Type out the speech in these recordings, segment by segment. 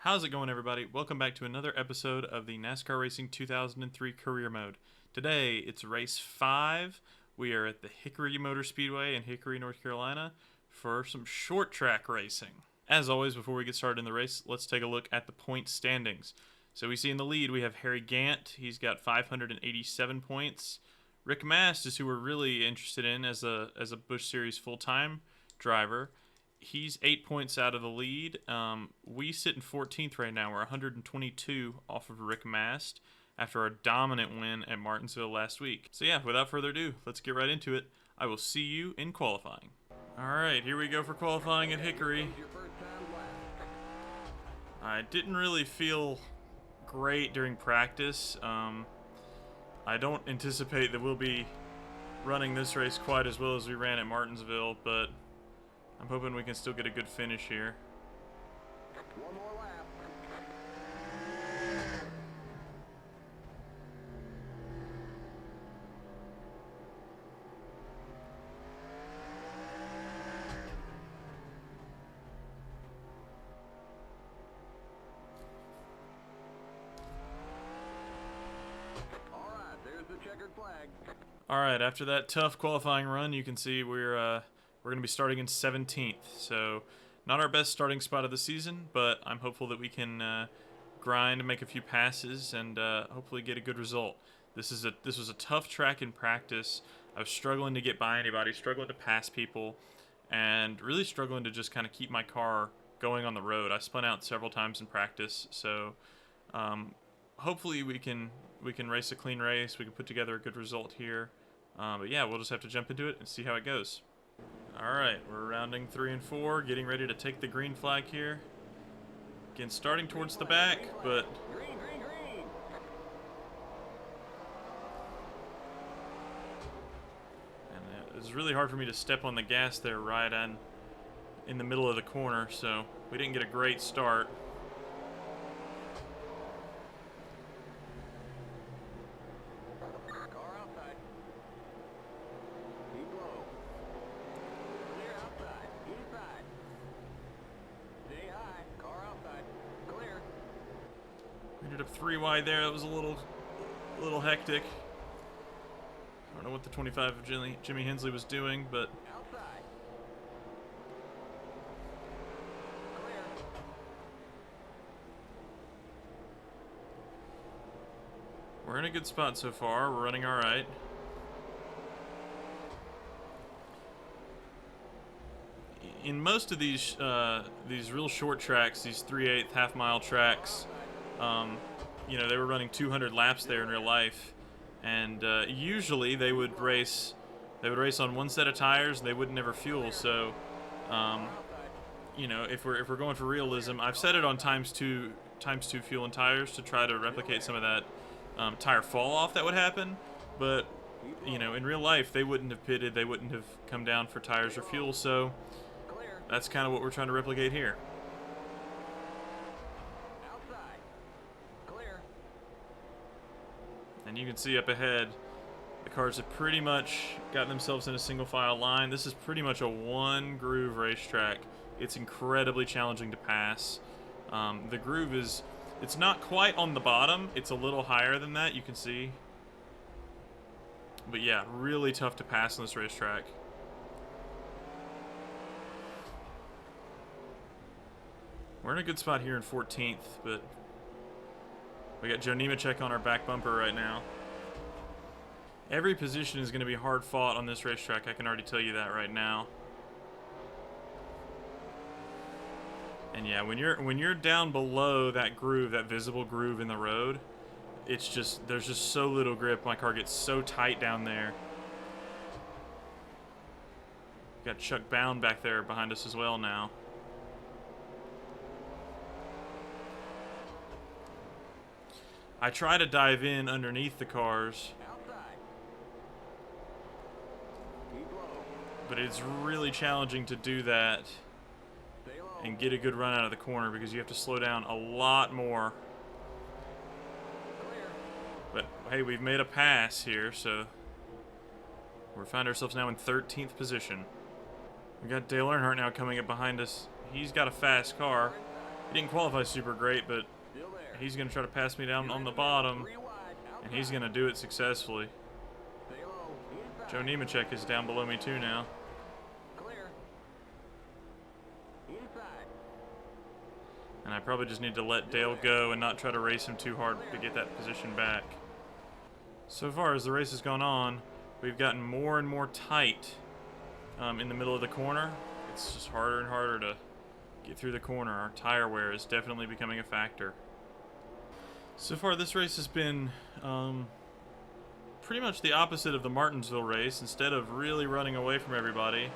How's it going, everybody? Welcome back to another episode of the NASCAR Racing 2003 Career Mode. Today, it's Race 5. We are at the Hickory Motor Speedway in Hickory, North Carolina for some short track racing. As always, before we get started in the race, let's take a look at the point standings. So we see in the lead, we have Harry Gant. He's got 587 points. Rick Mast is who we're really interested in as a Busch Series full-time driver. He's 8 points out of the lead. We sit in 14th right now. We're 122 off of Rick Mast after our dominant win at Martinsville last week. So yeah, without further ado, let's get right into it. I will see you in qualifying. Alright, here we go for qualifying at Hickory. I didn't really feel great during practice. I don't anticipate that we'll be running this race quite as well as we ran at Martinsville, but I'm hoping we can still get a good finish here. One more lap. All right, there's the checkered flag. All right, after that tough qualifying run, you can see we're going to be starting in 17th. So not our best starting spot of the season, but I'm hopeful that we can grind and make a few passes and hopefully get a good result. This was a tough track in practice. I was struggling to get by anybody, struggling to pass people, and really struggling to just kind of keep my car going on the road. I spun out several times in practice, so hopefully we can race a clean race. We can put together a good result here. But yeah, we'll just have to jump into it and see how it goes. Alright, we're rounding 3 and 4, getting ready to take the green flag here. Again, starting towards the back, but Green. and it was really hard for me to step on the gas there right in the middle of the corner, so we didn't get a great start. Car outside. Keep low. Clear outside. Inside. Stay high. Car outside. Clear. We ended up 3 wide there. That was a little hectic. I don't know what the 25 of Jimmy Hensley was doing, but Outside. Clear. we're in a good spot so far. We're running all right. In most of these real short tracks, these 3/8 half-mile tracks, you know, they were running 200 laps there in real life, and usually they would race on one set of tires and they wouldn't ever fuel. So, you know, if we're going for realism, I've set it on times two fuel and tires to try to replicate some of that tire fall off that would happen. But you know, in real life, they wouldn't have pitted, they wouldn't have come down for tires or fuel. So Clear. that's kind of what we're trying to replicate here. Outside. Clear. And you can see up ahead, the cars have pretty much got themselves in a single file line. This is pretty much a one groove racetrack. It's incredibly challenging to pass. The groove it's not quite on the bottom. It's a little higher than that, you can see. But yeah, really tough to pass on this racetrack. We're in a good spot here in 14th, but we got Joe Nemechek on our back bumper right now. Every position is going to be hard fought on this racetrack. I can already tell you that right now. And yeah, when you're down below that groove, that visible groove in the road, it's just there's just so little grip. My car gets so tight down there. Got Chuck Bound back there behind us as well now. I try to dive in underneath the cars, Outside. Keep low. but it's really challenging to do that Stay low. and get a good run out of the corner because you have to slow down a lot more. Clear. But hey, we've made a pass here, so we find ourselves now in 13th position. We got Dale Earnhardt now coming up behind us. He's got a fast car. He didn't qualify super great, but Still there. he's going to try to pass me down on the bottom, 3 wide. and he's going to do it successfully. Stay low. Inside. Joe Nemechek is down below me too now. Clear. Inside. And I probably just need to let Dale go and not try to race him too hard to get that position back. So far as the race has gone on, we've gotten more and more tight in the middle of the corner. It's just harder and harder to get through the corner. Our tire wear is definitely becoming a factor. So far this race has been pretty much the opposite of the Martinsville race. Instead of really running away from everybody,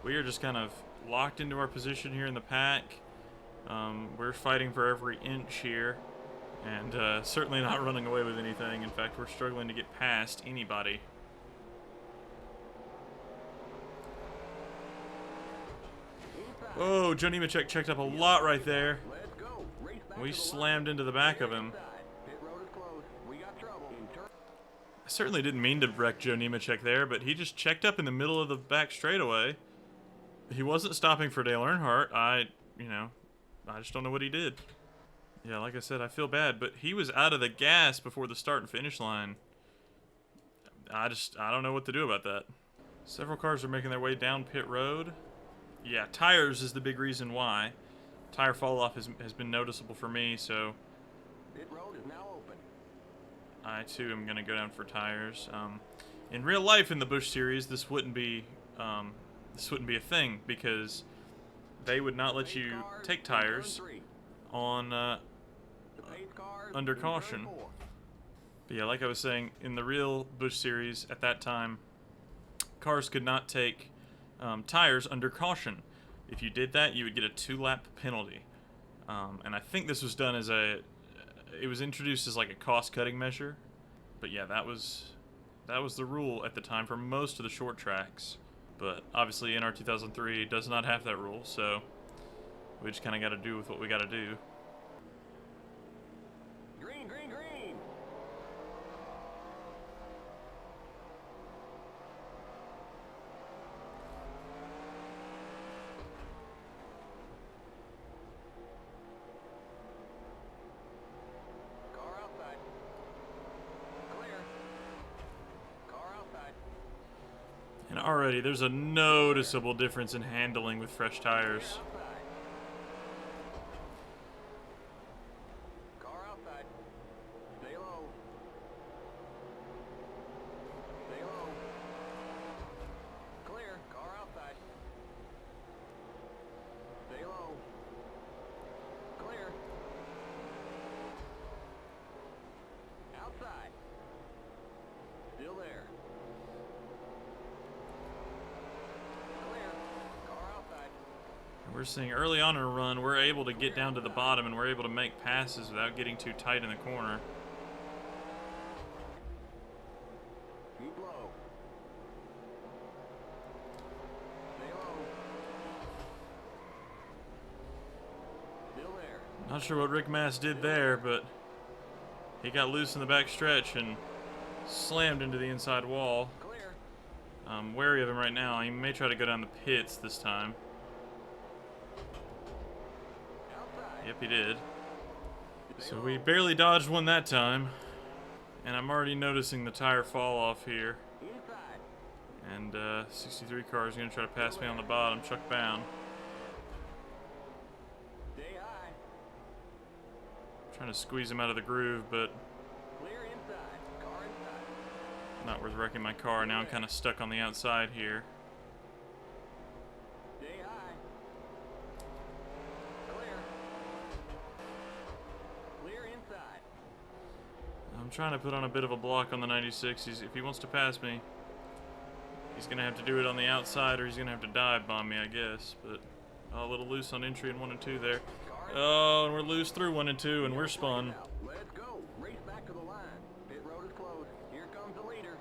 we are just kind of locked into our position here in the pack. We're fighting for every inch here, and certainly not running away with anything. In fact, we're struggling to get past anybody. Whoa, Joe Nemechek checked up a lot right there. Let's go. Race back We to the slammed into the back of him. inside. Pit road is closed. We got trouble. In turn. I certainly didn't mean to wreck Joe Nemechek there, but he just checked up in the middle of the back straightaway. He wasn't stopping for Dale Earnhardt. I just don't know what he did. Yeah, like I said, I feel bad, but he was out of the gas before the start and finish line. I don't know what to do about that. Several cars are making their way down pit road. Yeah, tires is the big reason why. Tire fall off has been noticeable for me, so Pit road is now open. I too am gonna go down for tires. In real life, in the Busch series, this wouldn't be a thing because they would not let you take tires on The pace cars under in turn caution. 4. But yeah, like I was saying, in the real Busch series at that time, cars could not take tires under caution. If you did that, you would get a 2-lap penalty. And I think this was done as it was introduced as like a cost-cutting measure. But yeah, that was the rule at the time for most of the short tracks. But obviously NR2003 does not have that rule, so we just kind of got to do with what we got to do. Green, green, green. Car outside. Clear. Car outside. And already there's a noticeable difference in handling with fresh tires. Outside. Car outside. Stay low. Stay low. Clear. Car outside. Stay low. Clear. Outside. Still there. Clear. Car outside. And we're seeing early on in a run, we're able to get down to the bottom and we're able to make passes without getting too tight in the corner. Keep low. Stay low. Still there. Not sure what Rick Mass did there, but he got loose in the back stretch and slammed into the inside wall. Clear. I'm wary of him right now. He may try to go down the pits this time. Outside. Yep, he did. Stay So low. we barely dodged one that time. And I'm already noticing the tire fall off here. Inside. And 63 car is going to try to pass me on the bottom, Chuck Bound. Stay high. Trying to squeeze him out of the groove, but Clear inside. Car inside. not worth wrecking my car. Now I'm kind of stuck on the outside here. Stay high. Clear. Clear inside. I'm trying to put on a bit of a block on the 96. If he wants to pass me, he's going to have to do it on the outside or he's going to have to dive bomb me, I guess. But a little loose on entry in 1 and 2 there. Car Oh, and we're loose through 1 and 2, and we're spun. Let's go. Race back to the line. Pit road is closed. Here comes the leader.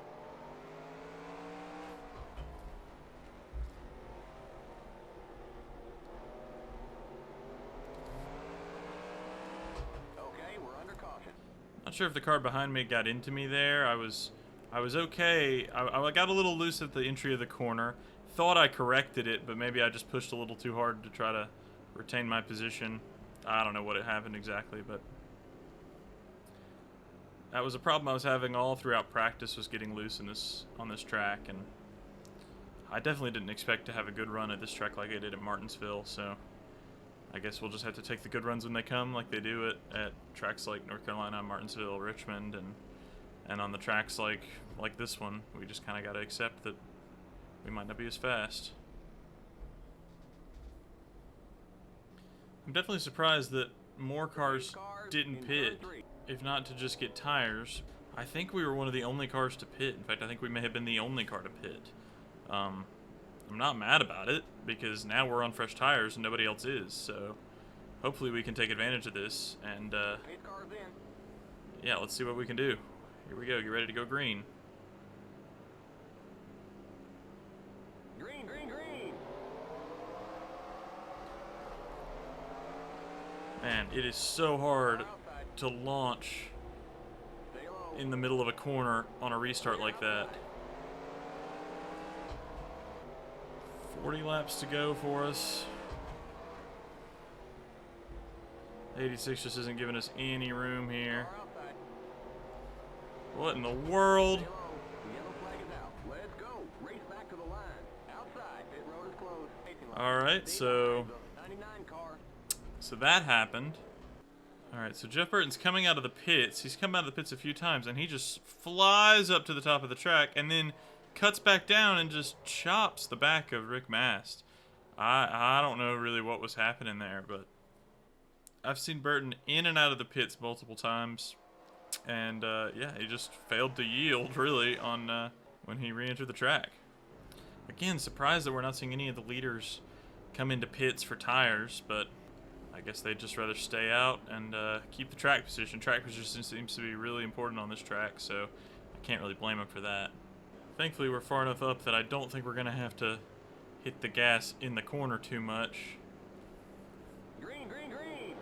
Okay, we're under caution. Not sure if the car behind me got into me there. I was okay. I got a little loose at the entry of the corner. Thought I corrected it, but maybe I just pushed a little too hard to try to retain my position. I don't know what happened exactly, but that was a problem I was having all throughout practice, was getting loose on this track, and I definitely didn't expect to have a good run at this track like I did at Martinsville, so I guess we'll just have to take the good runs when they come, like they do at tracks like North Carolina, Martinsville, Richmond, and on the tracks like this one, we just kind of got to accept that we might not be as fast. I'm definitely surprised that more cars didn't pit, if not to just get tires. I think we were one of the only cars to pit. In fact, I think we may have been the only car to pit. I'm not mad about it, because now we're on fresh tires and nobody else is, so hopefully we can take advantage of this, and yeah, let's see what we can do. Here we go, get ready to go green. Green, green, green. Man, it is so hard to launch in the middle of a corner on a restart like that. 40 laps to go for us. 86 just isn't giving us any room here. What in the world? Alright, so that happened. Alright, so Jeff Burton's coming out of the pits. He's come out of the pits a few times, and he just flies up to the top of the track, and then cuts back down and just chops the back of Rick Mast. I don't know really what was happening there, but I've seen Burton in and out of the pits multiple times, and yeah, he just failed to yield really on when he re-entered the track. Again, surprised that we're not seeing any of the leaders come into pits for tires, but I guess they'd just rather stay out and keep the track position. Track position seems to be really important on this track, so I can't really blame them for that. Thankfully, we're far enough up that I don't think we're going to have to hit the gas in the corner too much. Green, green, green.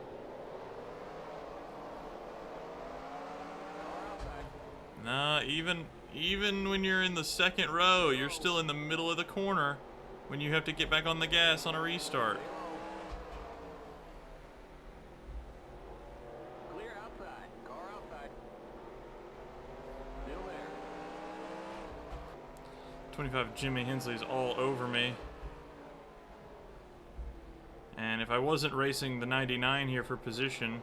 Nah, even when you're in the second row, you're still in the middle of the corner when you have to get back on the gas on a restart. Clear outside. Car outside. Still there. 25 Jimmy Hensley's all over me. And if I wasn't racing the 99 here for position,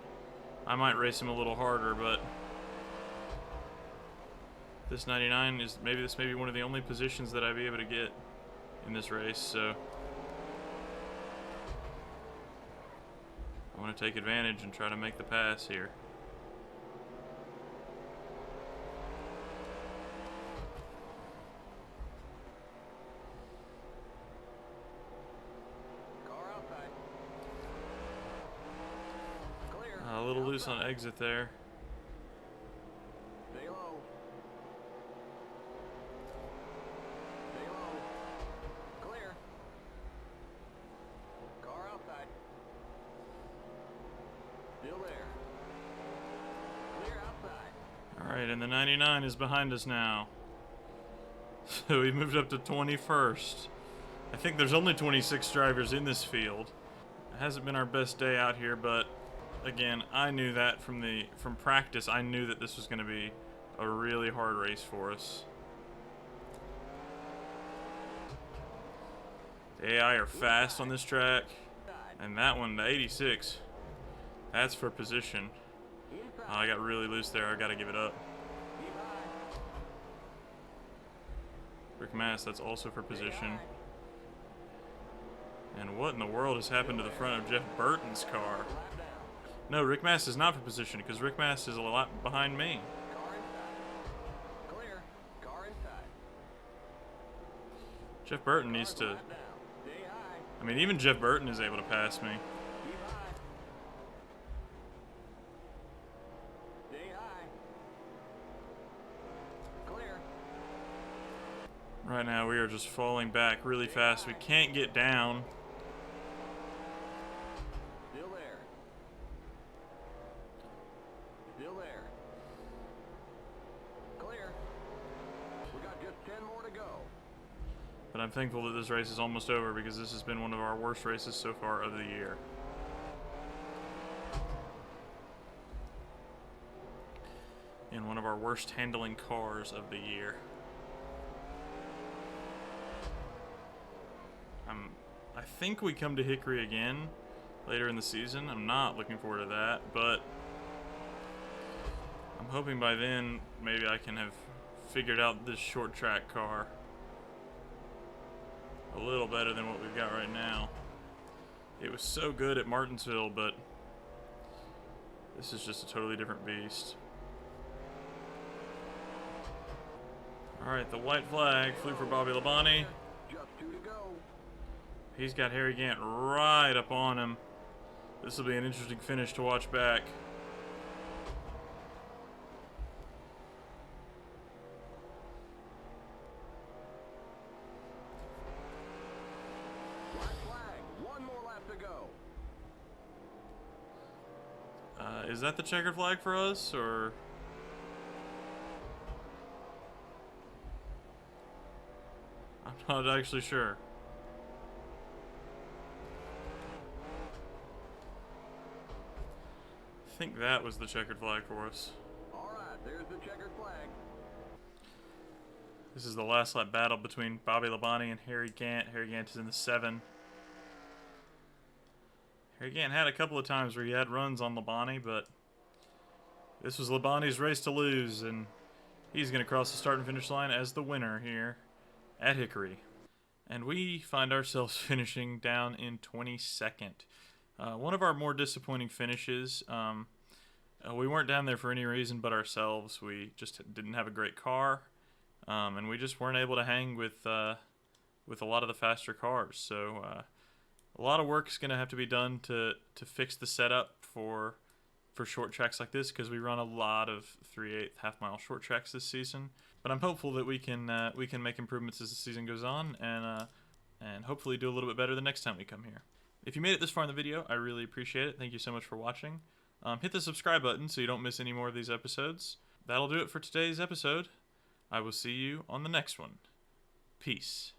I might race him a little harder, but this 99 is this may be one of the only positions that I'd be able to get in this race, so I want to take advantage and try to make the pass here. Car outside. Clear. A little loose on exit there. Stay low. Stay low. Clear. Car outside. Still there. Clear outside. Alright, and the 99 is behind us now. So we moved up to 21st. I think there's only 26 drivers in this field. It hasn't been our best day out here, but again, I knew that from practice. I knew that this was going to be a really hard race for us. The AI are fast on this track, and that one, the 86, that's for position. Oh, I got really loose there. I got to give it up. Rick Mast, that's also for position. And what in the world has happened to the front of Jeff Burton's car? No, Rick Mast is not for position, because Rick Mast is a lot behind me. Car inside. Clear. Car inside. Jeff Burton needs to... Down. Stay high. I mean, even Jeff Burton is able to pass me. Keep high. Stay high. Clear. Right now, we are just falling back really fast. We can't get down. Still there. Still there. Clear. We got just 10 more to go. But I'm thankful that this race is almost over, because this has been one of our worst races so far of the year. our worst handling cars of the year. I think we come to Hickory again later in the season. I'm not looking forward to that, but I'm hoping by then maybe I can have figured out this short track car a little better than what we've got right now. It was so good at Martinsville, but this is just a totally different beast. Alright, the white flag flew for Bobby Labonte. Just 2 to go. He's got Harry Gant right up on him. This will be an interesting finish to watch back. Black flag. 1 more lap to go. Is that the checkered flag for us, or? I'm not actually sure. I think that was the checkered flag for us. Alright, there's the checkered flag. This is the last lap battle between Bobby Labonte and Harry Gant. Harry Gant is in the 7. Harry Gant had a couple of times where he had runs on Labonte, but this was Labonte's race to lose, and he's going to cross the start and finish line as the winner here at Hickory. And we find ourselves finishing down in 22nd. One of our more disappointing finishes. We weren't down there for any reason but ourselves. We just didn't have a great car, and we just weren't able to hang with a lot of the faster cars. So a lot of work is going to have to be done to fix the setup for short tracks like this, because we run a lot of 3/8 half-mile short tracks this season. But I'm hopeful that we can make improvements as the season goes on, and hopefully do a little bit better the next time we come here. If you made it this far in the video, I really appreciate it. Thank you so much for watching. Hit the subscribe button so you don't miss any more of these episodes. That'll do it for today's episode. I will see you on the next one. Peace.